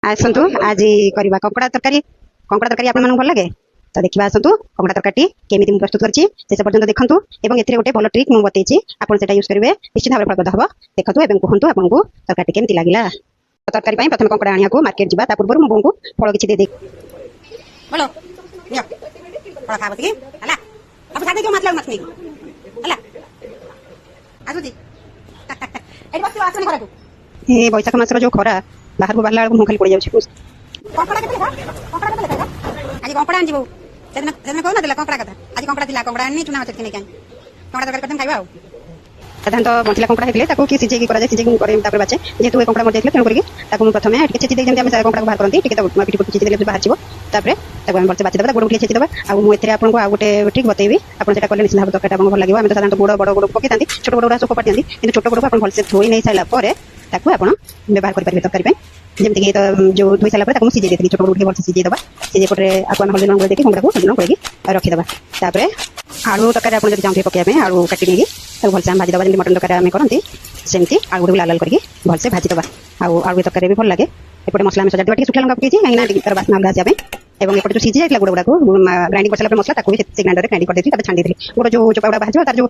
आसतु आज करवा कंकड़ा तरकारी आपण मन भल लगे तो देखा आसतु कंकड़ा तरकारी केमी प्रस्तुत करछि शेष पर्यंत देखंतु एवं एथिरे गोटे भल ट्रिक मु बतैछि आपण सेटा यूज करिवे निश्चित भाव फलप्रद हबो देखंतु एवं कहंतु आपनकु तरकारी केमति लागिला। तरकारी पई प्रथम कंकड़ा आनिया को मार्केट जिबा ता पूर्व मु बोंकु फळ किछि दे दे बोलो नियो फळ खाबो कि हला अब सादे जो मतलब मत नहीं हला आजु दी एडी बस आसन करकु ए बैसाख मासर जो खरा बाहर को बाहर मुंह खाली पड़ जाउछि कंकड़ा केते लेखा आज कंकड़ा आन जिबो सेदिन कहू ना कंकड़ा कथा आज कंकड़ा दिला कंकड़ा आनी चुना मछली नहीं कंकड़ा तरकारी करते खाइबा साधारणतः बंचिला कंकड़ा हेले ताको कि सिजेकी करा जाय सिजेकी करे तापर बाचे जेतु ए कंकड़ा मर जायले तेन करके ताको मु प्रथमे टिके छेची दे जेंति हम कंकड़ा बाहर करंती टिके ताको पिटी पिटी छेची देले बाहर जिवो तापर ताको हम बलसे बाची देबा गोड़ उठिया छेची देबा आ मु एथरे आपन को आ गोटे ट्रिक बतेबी आपन जेटा करले निश्चित भाव तरकारी आपन भल लागिबो हम तो साधारणतः गोड़ बड़ गोड़ पके तांती छोट गोड़ सब पपाटी तांती किंतु छोट गोड़ आपन भलसे धोई नै साइला परे ताको आपन व्यवहार कर परिबे तरकारी पे जेमति कि तो जो धोई साइला परे ताको सिजे देथि छोट गोड़ उठिया भलसे सिजे देबा सिजे परे आपन हल्दी लंग देके कंकड़ा को हल्दी लंग करके रखि देबा तापर आलू तरकारी आपन जति चाहते पके पे आलू काटी नेगी ताको भलसे भाजी देबा जेमति मटन तरकारी हम करंती सेमती आलू लाल लाल करके भलसे भाजी देबा आलू तरकारी भी भल लागे एपटे मसला में सजा देबा सुखला लंका पकेछि काइना तर बास्ना अलगा जाबे एवं एपटे जो सिझी जाइतला गुड़ा को ग्राइंडिंग करसला मसला ताको भी से ग्राइंडर रे ग्राइंडिंग कर देथि तापर छांडी देथि गुड़ जो चोपाउडा भाजो तार जो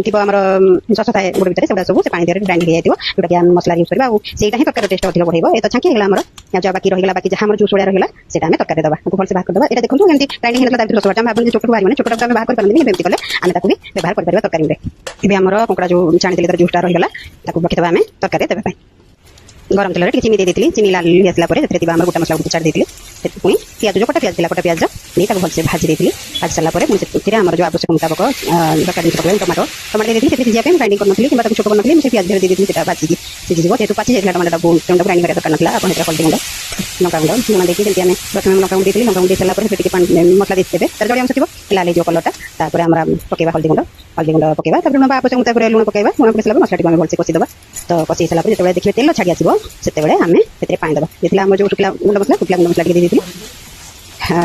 थिबो हमर सस थाए गुड़ भीतर सेबडा सब से पानी दे ग्राइंडिंग हे जाइतिबो जोटा कि हम मसला यूज करबा सेटा ही तरकारी टेस्ट अधिक बढ़ाइबो ए तो छांकी गेला हमर जो बाकी रहिला बाकी जहां हमर जो सोडा रहिला सेटा हम तरकारी देबा को भलसे बाहर कर देबा एटा देखंतु एंती ग्राइंडिंग हेला तार रसवाटा हम आपन छोटो बाहर माने छोटो हम बाहर कर परनी बेमती कले हम ताको भी व्यवहार कर परबा तरकारी रे एबे हमर कंकड़ा जो छाणी देले तार जूसटा रहिला ताको रखि देबा हम तरकारी देबा पई गरम तेल रे चीनी दे देथिली चीनी लाल हेसला परे सेते दिबा हमर गोटा मसला छाड़ देथिली सेते पुनी प्याज जो कटा प्याज दिला कटा प्याज नहीं ताको भलसे भाजी देथिली भाजी सला परे मुझे फिर हमर जो आवश्यक मुताबिक तरकारी पकवे टमाटो दे देथिली सेते जिया पे ग्राइंडिंग कर नथली किबा ताको छोटो नथली मुझे प्याज दे देथिली सेटा भाजी दी सिझी जिवो तेतु पाची जेला टमाटो को ग्राइंडिंग करे दरकार नथला अपन हेता हल्दी गुंड लंका गुंड लुण देके जेंति हमें प्रथम लंका गुंड देथिली लंका गुंड सला परे सेते पानी मसला दे देबे तर जड़ी हम सतिबो लाल जो कलरटा तापर हमरा पकेबा हल्दी गुंड पकेबा तापर लुण आवश्यक मुताबिक लुण पकेबा लुण पकेसला मसला टी हम भलसे कसी देबा तो कसी सला परे जेते देखिबे तेल छाडी आसीबो सेते बेले हमें सेते पानी देबा जेतला हम जो शुक्ला गुंड मसला दे देथिली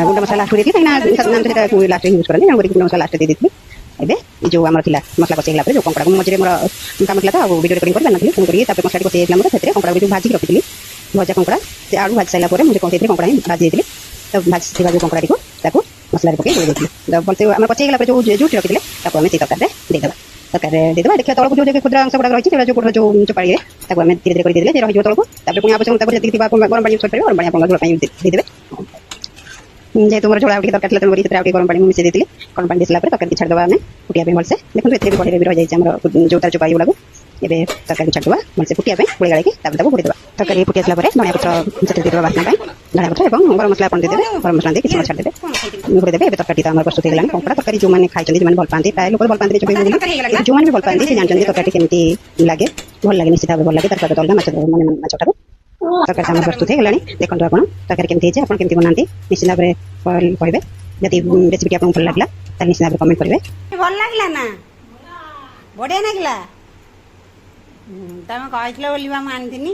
गुंड मसला लास्ट देती काइना नाम सेटा लास्ट यूज करनी हम गुंड मसला लास्ट दे देती एबे जो हमर थिला मसला कसेला परे जो कंकड़ा को मजरे मोर काम थिला तो वीडियो रिकॉर्डिंग कर नथली फोन करी तापर मसला को सेला मोर सेते कंकड़ा को भाजी रखितली भजा कंकड़ा से आलू भाजी साइला परे मुझे कोन कंकड़ा भाजी देली तो भाजी थिला जो कंकड़ा को ताको मसला रे पके दे देली तो बोलते हमर कसेला परे जो जूट रखितले ताको हम से तरकारी दे देबा देखिए तळको जो खुदरा अंश गुडा रही जो जो चपाड़ी ताको हम धीरे धीरे कर दे देले रही जो तळको तापर पुनी आवश्यक तापर जति गरम पानी यूज कर और बढ़िया पंगा पानी दे देबे जे तुमर झोला उठी तरकारी तलबरी सेतरा उठी गरम पानी मिसे देतिले गरम पानी दिसला परे तरकारी छाड़ देबा हमें फुटिया पे भलसे देखु एतरे भी बढ़े भी रह जाय हमर जो तार चपाई लागो एबे तरकारी छाड़ देबा भलसे फुटिया पे गुड़ी गाड़ी के तापर गुड़ी देबा तरकारी फुटियासला परे धनिया पत्र सेते देबा बासना पे धनिया पत्र एवं गरम मसला अपन दे देबे गरम मसला दे किछ छाड़ देबे गुड़ी देबे एबे तरकारी त हमर प्रस्तुत हे गेलानी कंकड़ा तरकारी जो माने खाइ चली जो माने भल पांती प्राय लोक भल पांती चपाई बोली जो माने भी भल पांती से जान जल्दी तरकारी केमती लागे भल लागे निश्चित भाव भल लागे तरकारी तलगा माछ माने माछटा तरकारी सामने प्रस्तुत हे गेलानी देखंतु आपण तरकारी केमती हे आपण केमती बनांती निश्चित भाव कहबे जति रेसिपी आपन भल लागला त निश्चित भाव कमेंट करबे भल लागला ना बढ़िया लागला तमे कहइतले बोलिबा मानथिनी